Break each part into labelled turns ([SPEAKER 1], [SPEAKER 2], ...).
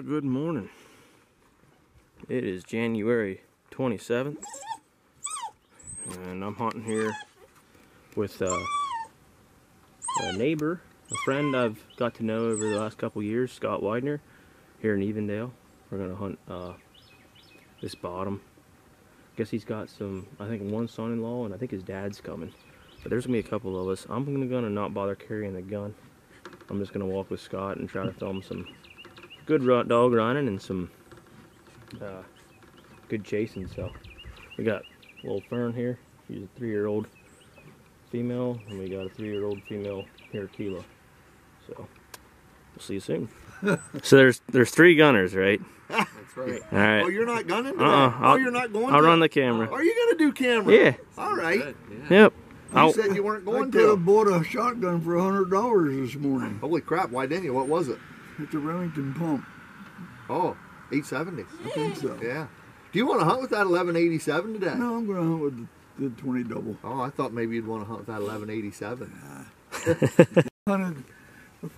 [SPEAKER 1] Well, good morning. It is January 27th, and I'm hunting here with a neighbor, a friend I've got to know over the last couple years, Scott Widener, here in Evendale. We're gonna hunt this bottom. Guess he's got some, I think one son-in-law, and I think his dad's coming. But there's gonna be a couple of us. I'm gonna not bother carrying the gun. I'm just gonna walk with Scott and try to film some good dog running and some good chasing. So we got a little Fern here. She's a 3-year-old female, and we got a 3-year-old female here, Kilo. So we'll see you soon. So there's 3 gunners, right?
[SPEAKER 2] That's right.
[SPEAKER 1] All right.
[SPEAKER 2] Oh, you're not gunning today? Oh, you're not going
[SPEAKER 1] I'll
[SPEAKER 2] to?
[SPEAKER 1] run the camera.
[SPEAKER 2] Are you gonna do camera?
[SPEAKER 1] Yeah.
[SPEAKER 2] All right.
[SPEAKER 1] Yeah. Yep.
[SPEAKER 2] You said you weren't going to.
[SPEAKER 3] I could have bought a shotgun for $100 this morning.
[SPEAKER 2] Holy crap, why didn't you? What was it?
[SPEAKER 3] It's a Remington pump.
[SPEAKER 2] Oh, 870.
[SPEAKER 3] I think so.
[SPEAKER 2] Yeah. Do you want to hunt with that 1187 today?
[SPEAKER 3] No, I'm going to hunt with the 20 double.
[SPEAKER 2] Oh, I thought maybe you'd want to hunt with that 1187.
[SPEAKER 3] Hunted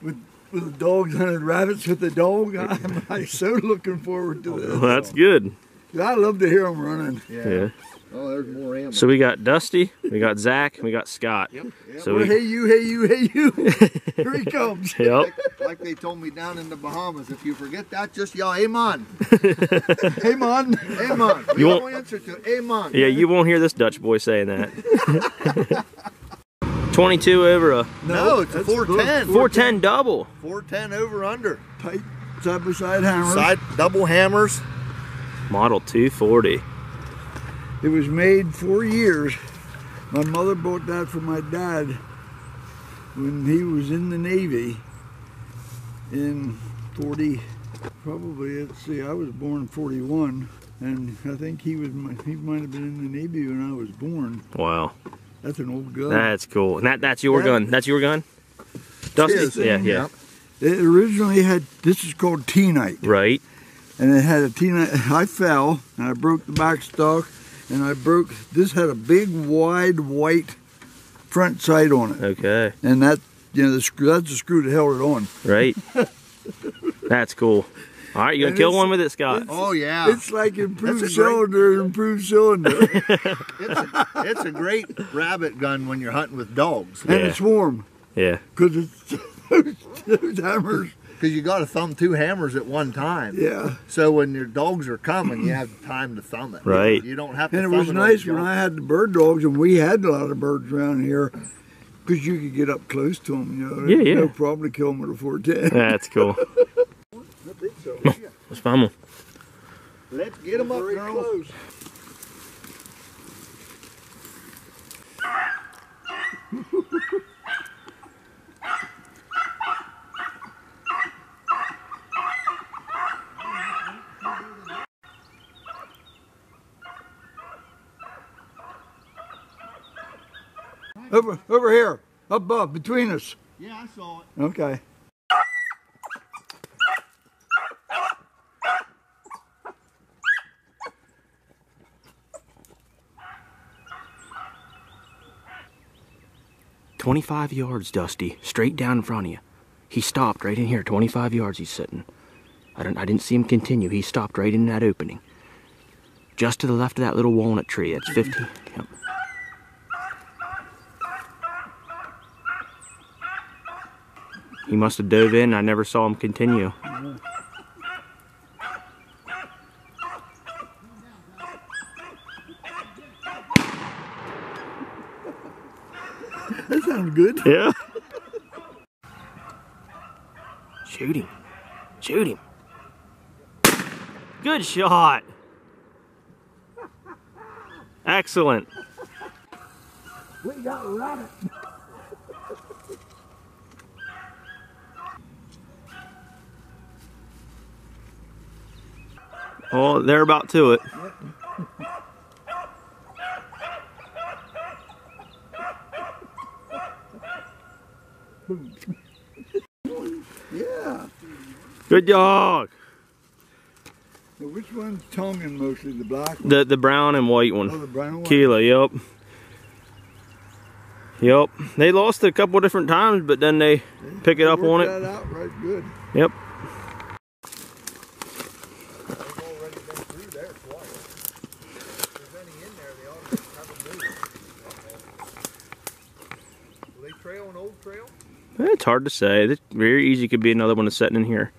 [SPEAKER 3] with the dogs, hunted rabbits with the dog. I'm so looking forward to this.
[SPEAKER 1] Well, that's good.
[SPEAKER 3] I love to hear them running.
[SPEAKER 1] Yeah.
[SPEAKER 2] Oh, there's more ammo.
[SPEAKER 1] So we got Dusty, we got Zach, and we got Scott.
[SPEAKER 2] Yep.
[SPEAKER 1] So
[SPEAKER 3] hey you, hey you, hey you. Here he comes.
[SPEAKER 1] Yep.
[SPEAKER 2] Like they told me down in the Bahamas, if you forget that, just yell, Amen.
[SPEAKER 3] Amen.
[SPEAKER 2] Amen.
[SPEAKER 1] You
[SPEAKER 2] won't
[SPEAKER 1] won't
[SPEAKER 2] answer to Amen.
[SPEAKER 1] Yeah, you won't hear this Dutch boy saying that. 22 over a...
[SPEAKER 2] No, it's a 410.
[SPEAKER 1] 410 double.
[SPEAKER 2] 410 over under.
[SPEAKER 3] Tight side-by-side hammers.
[SPEAKER 2] Side double hammers.
[SPEAKER 1] Model 240.
[SPEAKER 3] It was made 4 years. My mother bought that for my dad when he was in the Navy in 40, probably, let's see, I was born in 41, and I think he might have been in the Navy when I was born.
[SPEAKER 1] Wow.
[SPEAKER 3] That's an old gun.
[SPEAKER 1] That's cool. And that's your gun. That's your gun? Dusty? Yeah.
[SPEAKER 3] It originally had, this is called T-Night.
[SPEAKER 1] Right.
[SPEAKER 3] And it had a T-Night, I fell, and I broke the back stock, and this had a big, wide, white front sight on it.
[SPEAKER 1] Okay.
[SPEAKER 3] And that, that's the screw that held it on.
[SPEAKER 1] Right. That's cool. All right, you gonna kill one with it, Scott?
[SPEAKER 2] Oh yeah.
[SPEAKER 3] It's like improved cylinder.
[SPEAKER 2] It's a great rabbit gun when you're hunting with dogs.
[SPEAKER 3] And it's warm.
[SPEAKER 1] Yeah.
[SPEAKER 3] Because it's those hammers.
[SPEAKER 2] Because you got to thumb 2 hammers at one time.
[SPEAKER 3] Yeah.
[SPEAKER 2] So when your dogs are coming, you have time to thumb it.
[SPEAKER 1] Right.
[SPEAKER 2] You don't have to.
[SPEAKER 3] And it was nice when I had the bird dogs, and we had a lot of birds around here, because you could get up close to them.
[SPEAKER 1] Yeah.
[SPEAKER 3] No problem to kill them with a 410.
[SPEAKER 1] That's cool.
[SPEAKER 3] I think so.
[SPEAKER 1] Let's find one.
[SPEAKER 2] Let's get them up, girls.
[SPEAKER 3] Over here, up above, between us.
[SPEAKER 2] Yeah, I saw it.
[SPEAKER 3] Okay.
[SPEAKER 1] "25 yards, Dusty, straight down in front of you." He stopped right in here, 25 yards he's sitting. I didn't see him continue. He stopped right in that opening. Just to the left of that little walnut tree. That's 15. Yep. He must have dove in. I never saw him continue.
[SPEAKER 3] That sounds good.
[SPEAKER 1] Yeah. Shoot him. Shoot him. Good shot. Excellent.
[SPEAKER 3] We got a rabbit.
[SPEAKER 1] Oh, they're about to it.
[SPEAKER 3] Yeah.
[SPEAKER 1] Good dog.
[SPEAKER 3] Now, which one's tonguing mostly? The black one?
[SPEAKER 1] The brown and white one.
[SPEAKER 3] Oh, the brown one?
[SPEAKER 1] Kilo, yep. Yep. They lost it a couple different times, but then they pick it up on it.
[SPEAKER 3] That out right good.
[SPEAKER 1] Yep.
[SPEAKER 2] trail an old trail?
[SPEAKER 1] It's hard to say. It very easy could be another one that's sitting in here.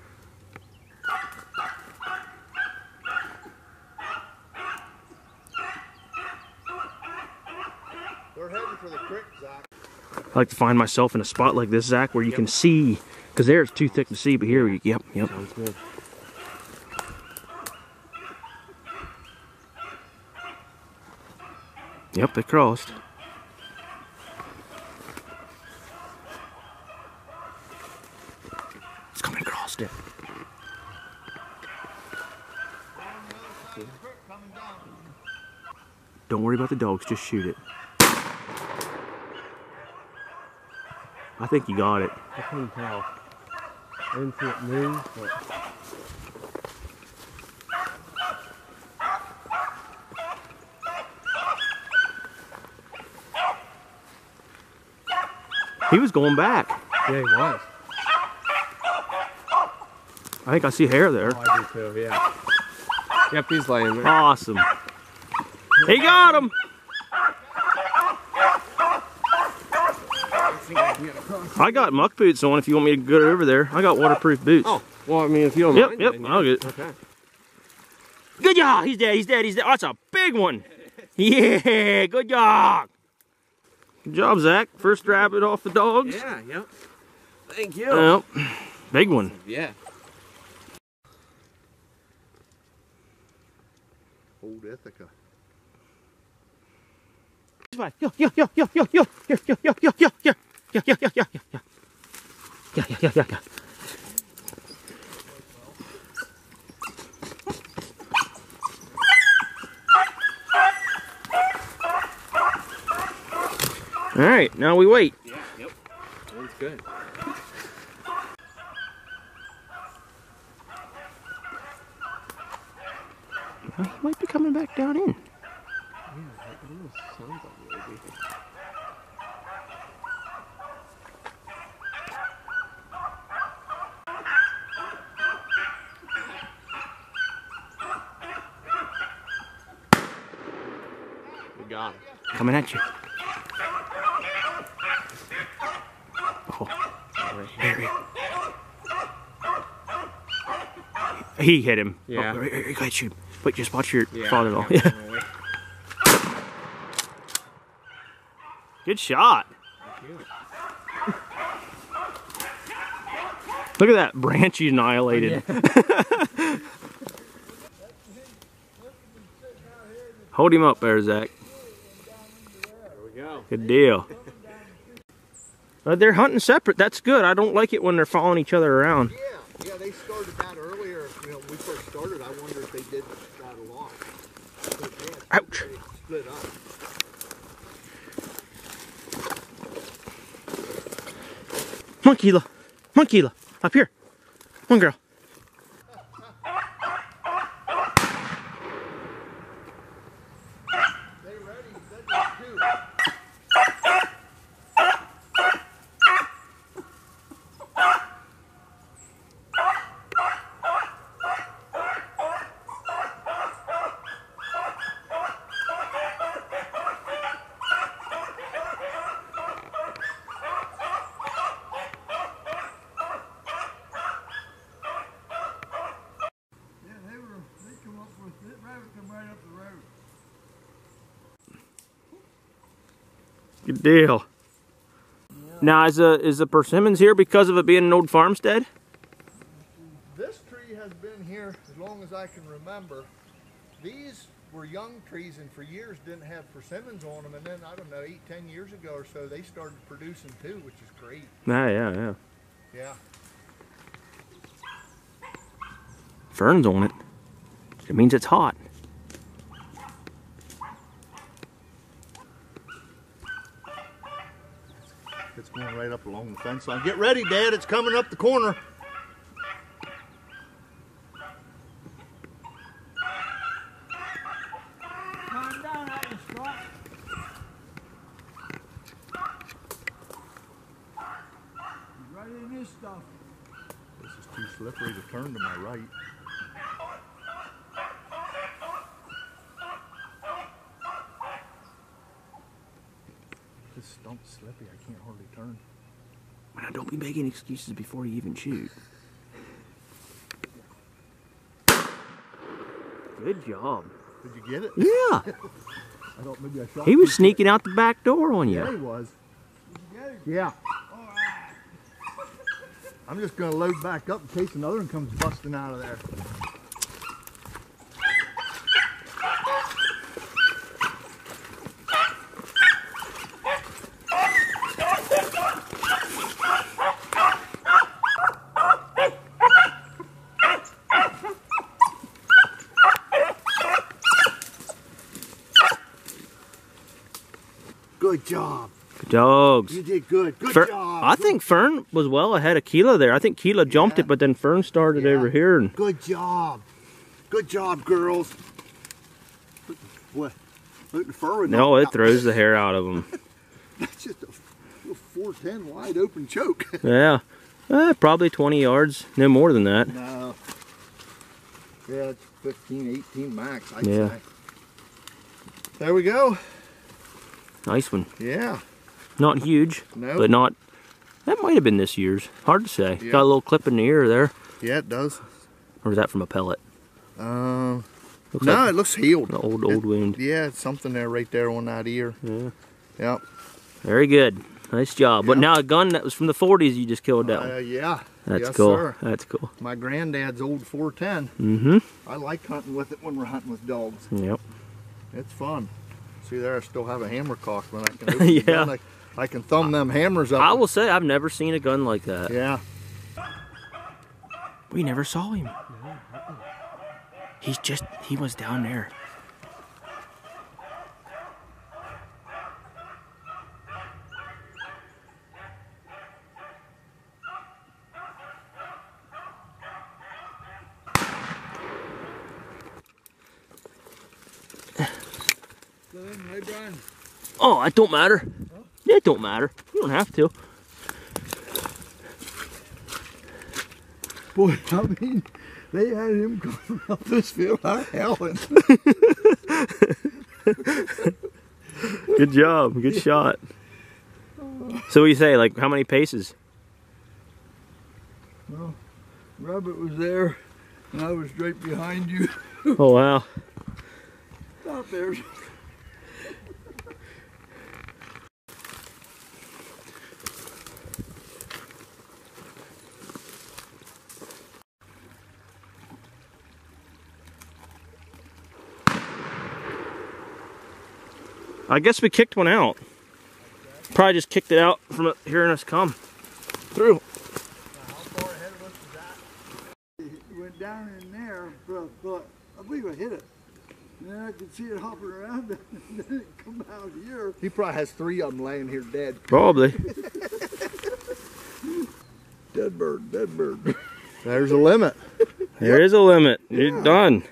[SPEAKER 2] We're heading for the creek, Zach.
[SPEAKER 1] I like to find myself in a spot like this, Zach, where you can see, because there it's too thick to see, but here, yep.
[SPEAKER 4] Sounds good.
[SPEAKER 1] Yep, they crossed. It's coming across it. Don't worry about the dogs, just shoot it. I think you got it.
[SPEAKER 4] I couldn't tell. I didn't see it move, but...
[SPEAKER 1] He was going back.
[SPEAKER 4] Yeah, he was.
[SPEAKER 1] I think I see hair there.
[SPEAKER 4] Oh, I do too, yeah. Yep, he's laying there.
[SPEAKER 1] Awesome. He got him. I got muck boots on if you want me to go over there. I got waterproof boots.
[SPEAKER 4] Oh, well, I mean, if you don't mind.
[SPEAKER 1] Yep,
[SPEAKER 4] then,
[SPEAKER 1] I'll get it.
[SPEAKER 4] Okay.
[SPEAKER 1] Good job. He's dead. Oh, that's a big one. Yeah, good job. Good job, Zach. First rabbit off the dogs.
[SPEAKER 4] Yeah, yep. Thank you.
[SPEAKER 1] Yep. Big one.
[SPEAKER 4] Yeah.
[SPEAKER 2] Old Ithaca.
[SPEAKER 1] Yeah. All right, now we wait.
[SPEAKER 4] Yeah, yep. That's good.
[SPEAKER 1] He might be coming back down in.
[SPEAKER 4] Yeah, it almost sounds like maybe. We got him.
[SPEAKER 1] Coming at you. Oh, there he hit him.
[SPEAKER 4] Yeah.
[SPEAKER 1] Oh, here, go ahead, shoot him. But just watch your
[SPEAKER 4] Yeah,
[SPEAKER 1] father-in-law.
[SPEAKER 4] yeah.
[SPEAKER 1] Good shot.
[SPEAKER 4] Thank you.
[SPEAKER 1] Look at that branch he annihilated.
[SPEAKER 4] Yeah.
[SPEAKER 1] Hold him up there, Zach.
[SPEAKER 4] There we go.
[SPEAKER 1] Good deal. They're hunting separate. That's good. I don't like it when they're following each other around.
[SPEAKER 2] Yeah, they started that earlier. You know, when we first started, I wonder if they did that a lot.
[SPEAKER 1] Ouch.
[SPEAKER 2] They split up.
[SPEAKER 1] Come on, Keela. Come on, Keela. Up here. Come on, girl.
[SPEAKER 2] They ready? That's two.
[SPEAKER 3] They come up with it. Rabbit come right up the road.
[SPEAKER 1] Good deal. Now, is the persimmons here because of it being an old farmstead?
[SPEAKER 2] This tree has been here as long as I can remember. These were young trees and for years didn't have persimmons on them, and then I don't know, 8-10 years ago or so they started producing too, which is great.
[SPEAKER 1] Yeah.
[SPEAKER 2] Yeah.
[SPEAKER 1] Ferns on it. It means it's hot.
[SPEAKER 2] It's going right up along the fence line. Get ready, Dad, it's coming up the corner.
[SPEAKER 3] Come down out of the Scott. Right in this stuff.
[SPEAKER 2] This is too slippery to turn to my right. This stump's slippy, I can't hardly turn.
[SPEAKER 1] Now, don't be making excuses before you even shoot. Good job.
[SPEAKER 2] Did you get it?
[SPEAKER 1] Yeah.
[SPEAKER 2] I thought maybe I shot.
[SPEAKER 1] He was sneaking out the back door on you.
[SPEAKER 2] Yeah, he was. Yeah. I'm just gonna load back up in case another one comes busting out of there. Good job.
[SPEAKER 1] Good dogs.
[SPEAKER 2] You did good. Good
[SPEAKER 1] Fer
[SPEAKER 2] job.
[SPEAKER 1] I think Fern was well ahead of Keela there. I think Keela jumped it, but then Fern started over here. And
[SPEAKER 2] Good job. Good job, girls. What? Look, the fur would
[SPEAKER 1] no,
[SPEAKER 2] knock
[SPEAKER 1] it
[SPEAKER 2] out.
[SPEAKER 1] throws the hair out of them.
[SPEAKER 2] That's just a 410 wide open choke.
[SPEAKER 1] Yeah. Probably 20 yards. No more than that.
[SPEAKER 2] No. Yeah, it's 15, 18 max, I'd
[SPEAKER 1] Yeah.
[SPEAKER 2] say. There we go.
[SPEAKER 1] Nice one.
[SPEAKER 2] Yeah.
[SPEAKER 1] Not huge,
[SPEAKER 2] No.
[SPEAKER 1] but not... That might have been this year's. Hard to say.
[SPEAKER 2] Yeah.
[SPEAKER 1] Got a little clip in the ear there.
[SPEAKER 2] Yeah, it does.
[SPEAKER 1] Or is that from a pellet?
[SPEAKER 2] No,
[SPEAKER 1] Looks like
[SPEAKER 2] it looks healed.
[SPEAKER 1] an old wound.
[SPEAKER 2] Yeah, it's something there right there on that ear.
[SPEAKER 1] Yeah.
[SPEAKER 2] Yep.
[SPEAKER 1] Very good. Nice job. But
[SPEAKER 2] Yeah.
[SPEAKER 1] now a gun that was from the 40s, you just killed that one.
[SPEAKER 2] Yeah.
[SPEAKER 1] That's
[SPEAKER 2] yes,
[SPEAKER 1] cool.
[SPEAKER 2] Sir.
[SPEAKER 1] That's cool.
[SPEAKER 2] My granddad's old 410.
[SPEAKER 1] Mm-hmm.
[SPEAKER 2] I like hunting with it when we're hunting with dogs.
[SPEAKER 1] Yep.
[SPEAKER 2] It's fun. See there, I still have a hammer cock when I can open
[SPEAKER 1] Yeah.
[SPEAKER 2] the gun. I can thumb them hammers up.
[SPEAKER 1] I will say I've never seen a gun like that.
[SPEAKER 2] Yeah.
[SPEAKER 1] We never saw him. He was down there.
[SPEAKER 3] Hey, Brian.
[SPEAKER 1] Oh, it don't matter. It don't matter. You don't have to.
[SPEAKER 3] Boy, I mean, they had him coming up this field out howling.
[SPEAKER 1] Good job. Good shot. So what do you say? Like how many paces?
[SPEAKER 3] Well, Robert was there, and I was right behind you.
[SPEAKER 1] Oh wow.
[SPEAKER 3] Out there.
[SPEAKER 1] I guess we kicked one out. Probably just kicked it out from hearing us come through.
[SPEAKER 2] How far ahead of us is that?
[SPEAKER 3] It went down in there, but I believe I hit it. And then I could see it hopping around, and then it come out here.
[SPEAKER 2] He probably has 3 of them laying here dead.
[SPEAKER 1] Probably.
[SPEAKER 3] Dead bird, dead bird.
[SPEAKER 2] There's a limit.
[SPEAKER 1] There is a limit. You're done.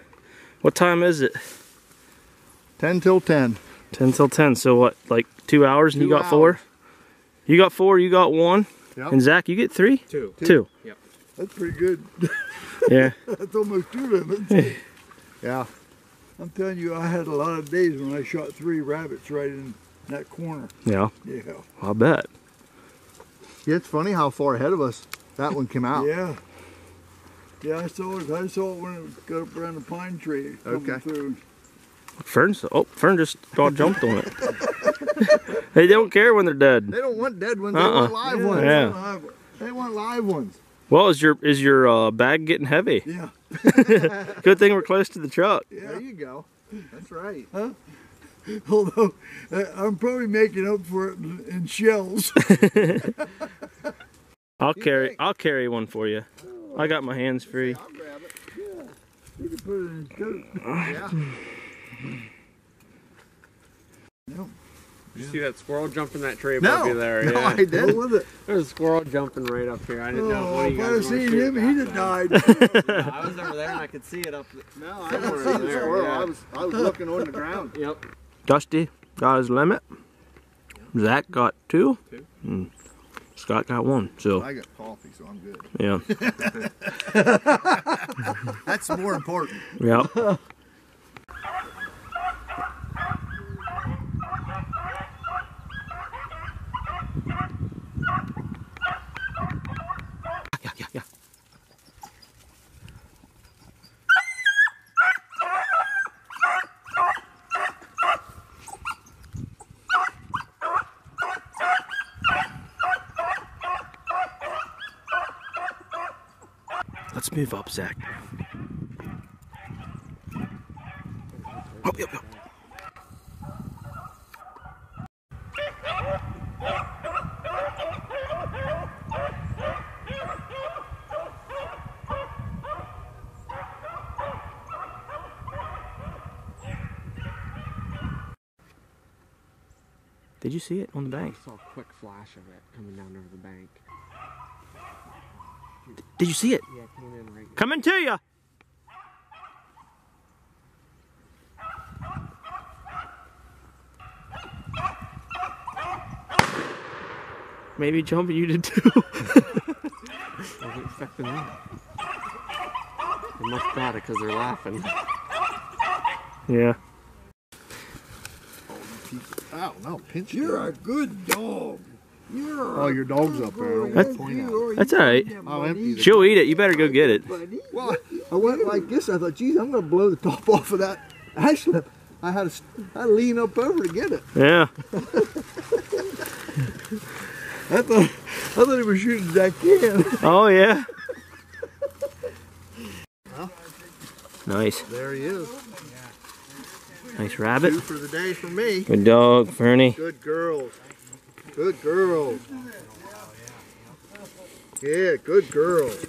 [SPEAKER 1] What time is it?
[SPEAKER 2] 10 till 10.
[SPEAKER 1] 10 till 10. So what, like 2 hours and you
[SPEAKER 2] 2
[SPEAKER 1] got 4?
[SPEAKER 2] hours.
[SPEAKER 1] You got 4, you got 1.
[SPEAKER 2] Yep.
[SPEAKER 1] And Zach, you get 3?
[SPEAKER 4] 2.
[SPEAKER 1] 2.
[SPEAKER 4] Yep.
[SPEAKER 3] That's pretty good.
[SPEAKER 1] Yeah.
[SPEAKER 3] That's almost 2 limits.
[SPEAKER 2] Yeah.
[SPEAKER 3] I'm telling you, I had a lot of days when I shot 3 rabbits right in that corner.
[SPEAKER 1] Yeah.
[SPEAKER 3] Yeah.
[SPEAKER 1] I'll bet.
[SPEAKER 2] Yeah, it's funny how far ahead of us that one came out.
[SPEAKER 3] Yeah. Yeah, I saw it. I saw it when it got up around the pine tree coming
[SPEAKER 2] Okay.
[SPEAKER 3] through.
[SPEAKER 1] Fern just got jumped on it. They don't care when they're dead.
[SPEAKER 2] They don't want dead ones, they want live ones.
[SPEAKER 1] Yeah.
[SPEAKER 2] They want live ones.
[SPEAKER 1] Well, is your bag getting heavy?
[SPEAKER 3] Yeah.
[SPEAKER 1] Good thing we're close to the truck.
[SPEAKER 2] There you go. That's right.
[SPEAKER 3] Huh? Although, I'm probably making up for it in shells.
[SPEAKER 1] I'll carry one for you. I got my hands free.
[SPEAKER 2] I'll grab it.
[SPEAKER 3] Yeah. You can put it in his coat.
[SPEAKER 2] Yeah.
[SPEAKER 3] Nope.
[SPEAKER 4] Did you see that squirrel jump in that tree above
[SPEAKER 2] No,
[SPEAKER 4] you there?
[SPEAKER 2] no,
[SPEAKER 4] Yeah.
[SPEAKER 2] I didn't.
[SPEAKER 3] What was it?
[SPEAKER 4] There's a squirrel jumping right up here. I didn't know. What
[SPEAKER 3] Oh,
[SPEAKER 4] do you
[SPEAKER 3] if I'd
[SPEAKER 4] guys
[SPEAKER 3] have
[SPEAKER 4] wanna
[SPEAKER 3] seen
[SPEAKER 4] shoot
[SPEAKER 3] him,
[SPEAKER 4] back
[SPEAKER 3] he'd have
[SPEAKER 4] then?
[SPEAKER 3] died.
[SPEAKER 4] I was over there and I could see it up.
[SPEAKER 2] No, I
[SPEAKER 4] Somewhere
[SPEAKER 2] didn't see
[SPEAKER 4] in
[SPEAKER 2] the
[SPEAKER 4] there,
[SPEAKER 2] squirrel.
[SPEAKER 4] yeah.
[SPEAKER 2] I was looking on the ground.
[SPEAKER 4] Yep.
[SPEAKER 1] Dusty got his limit. Zach got 2.
[SPEAKER 4] 2.
[SPEAKER 1] And Scott got 1. So
[SPEAKER 2] I got coffee, so I'm good.
[SPEAKER 1] yeah.
[SPEAKER 2] That's more important.
[SPEAKER 1] Yeah. Let's move up, Zach. Oh, yep, yep. Did you see it on the bank?
[SPEAKER 4] I saw a quick flash of it coming down over the bank.
[SPEAKER 1] Did you see it?
[SPEAKER 4] Yeah, it came in right.
[SPEAKER 1] Coming to you. Maybe jumping you did too.
[SPEAKER 4] I wasn't expecting that. They must got it because they're laughing.
[SPEAKER 1] Yeah.
[SPEAKER 2] Oh no, pinch.
[SPEAKER 3] You're a good dog.
[SPEAKER 2] Oh, your dog's up there.
[SPEAKER 1] That's all right.
[SPEAKER 2] I'll empty the
[SPEAKER 1] She'll eat it. You better go get it.
[SPEAKER 2] Well, I went like this. I thought, geez, I'm going to blow the top off of that ash lip. I had to lean up over to get it.
[SPEAKER 1] Yeah.
[SPEAKER 3] I thought he was shooting that can.
[SPEAKER 1] Oh yeah.
[SPEAKER 2] Well,
[SPEAKER 1] Nice.
[SPEAKER 2] there he is.
[SPEAKER 1] Nice rabbit.
[SPEAKER 2] 2 for the day for me.
[SPEAKER 1] Good dog, Fernie.
[SPEAKER 2] Good girls. Good girls. Yeah, good girls.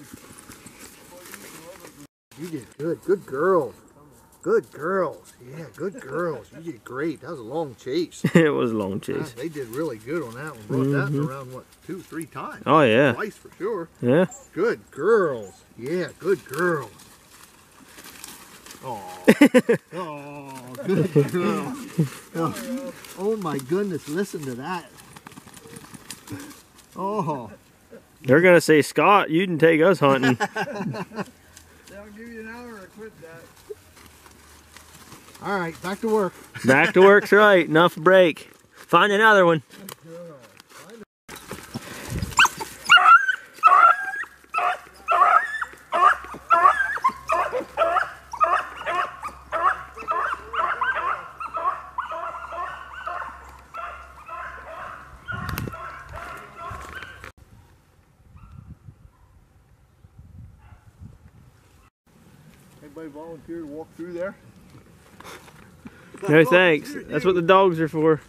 [SPEAKER 2] You did good. Good girls. Good girls. Yeah, good girls. You did great. That was a long chase.
[SPEAKER 1] It was a long chase.
[SPEAKER 2] They did really good on that one. Brought that in around, what, 2, 3 times?
[SPEAKER 1] Oh yeah.
[SPEAKER 2] Twice for sure.
[SPEAKER 1] Yeah.
[SPEAKER 2] Good girls. Yeah, good girls. Oh, oh, good girl. Oh my goodness, listen to that. Oh.
[SPEAKER 1] They're gonna say, Scott, you can take us hunting.
[SPEAKER 3] I'll give you an hour to quit that.
[SPEAKER 2] All right, back to work.
[SPEAKER 1] Back to work's right. Enough break. Find another one.
[SPEAKER 2] Anybody volunteer to walk through there?
[SPEAKER 1] No thanks. That's what the dogs are for.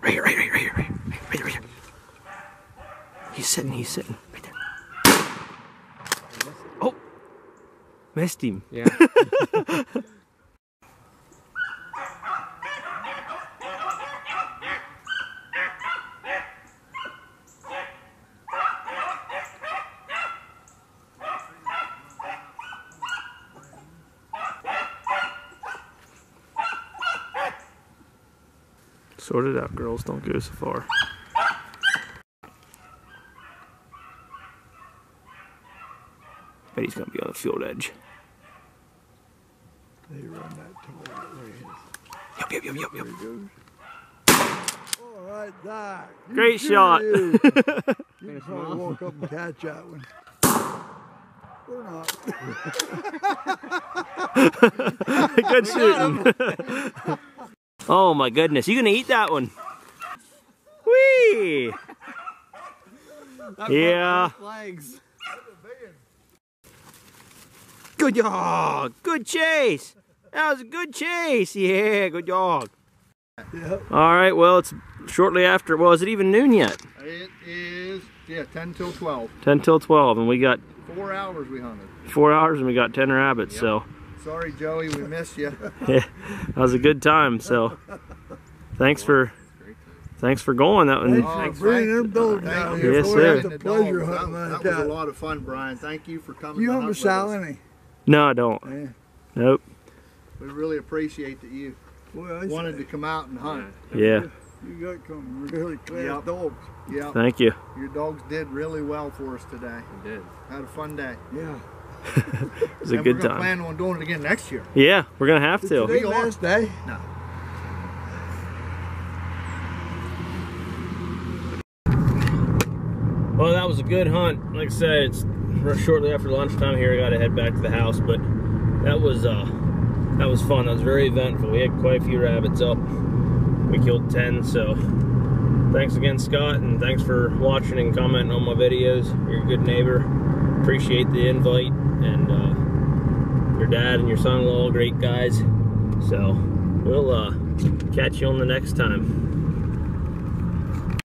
[SPEAKER 1] Right here, right here, right here, right here. He's sitting right there. Oh! Missed him.
[SPEAKER 4] Yeah.
[SPEAKER 1] Sort it out, girls. Don't go so far. Bet he's gonna be on the field edge.
[SPEAKER 3] They run that tall.
[SPEAKER 1] Yep, yep, yep, yep, yep.
[SPEAKER 3] All right, Doc.
[SPEAKER 1] Great shot.
[SPEAKER 3] You can probably walk up and catch that one. Or not.
[SPEAKER 1] Good shooting. Oh my goodness, you gonna eat that one? Whee! Yeah.
[SPEAKER 4] Legs.
[SPEAKER 1] Good dog. Good chase. That was a good chase. Yeah, good dog.
[SPEAKER 3] Yep.
[SPEAKER 1] All right, well, it's shortly after. Well, is it even noon yet?
[SPEAKER 2] It is, yeah, 10 till 12.
[SPEAKER 1] 10 till 12, and we got
[SPEAKER 2] 4 hours we hunted.
[SPEAKER 1] 4 hours and we got 10 rabbits,
[SPEAKER 2] Yep.
[SPEAKER 1] so.
[SPEAKER 2] Sorry, Joey, we missed you.
[SPEAKER 1] Yeah, that was a good time, so. Thanks for going. That one.
[SPEAKER 3] Thanks for bringing them dogs
[SPEAKER 2] Thank
[SPEAKER 3] down
[SPEAKER 2] you
[SPEAKER 3] here.
[SPEAKER 1] Yes,
[SPEAKER 2] for
[SPEAKER 1] sir.
[SPEAKER 2] having
[SPEAKER 3] It's a
[SPEAKER 2] the
[SPEAKER 3] pleasure
[SPEAKER 2] dogs.
[SPEAKER 3] hunting like
[SPEAKER 2] That was
[SPEAKER 3] that.
[SPEAKER 2] a lot of fun, Brian. Thank you for coming.
[SPEAKER 3] You
[SPEAKER 2] to
[SPEAKER 3] hunt
[SPEAKER 2] hunt
[SPEAKER 3] with
[SPEAKER 2] with
[SPEAKER 3] Sal
[SPEAKER 2] us.
[SPEAKER 3] any?
[SPEAKER 1] No, I don't.
[SPEAKER 3] Yeah.
[SPEAKER 1] Nope.
[SPEAKER 2] We really appreciate that you
[SPEAKER 3] Well,
[SPEAKER 2] wanted to come out and hunt.
[SPEAKER 1] Yeah.
[SPEAKER 3] You got some really class
[SPEAKER 2] Yep.
[SPEAKER 3] dogs.
[SPEAKER 2] Yeah,
[SPEAKER 1] Thank you.
[SPEAKER 2] your dogs did really well for us today.
[SPEAKER 4] It did.
[SPEAKER 2] Had a fun day.
[SPEAKER 3] Yeah.
[SPEAKER 1] It was a
[SPEAKER 2] And
[SPEAKER 1] good
[SPEAKER 2] we're gonna
[SPEAKER 1] time.
[SPEAKER 2] plan on doing it again next year.
[SPEAKER 1] Yeah, we're gonna have
[SPEAKER 3] Is
[SPEAKER 1] to.
[SPEAKER 3] today
[SPEAKER 2] We are.
[SPEAKER 3] last day?
[SPEAKER 2] No.
[SPEAKER 1] Well, that was a good hunt. Like I said, it's shortly after lunchtime here. I got to head back to the house, but that was fun. That was very eventful. We had quite a few rabbits up. We killed 10, so thanks again, Scott, and thanks for watching and commenting on my videos. You're a good neighbor. Appreciate the invite, and your dad and your son-in-law, great guys. So we'll catch you on the next time.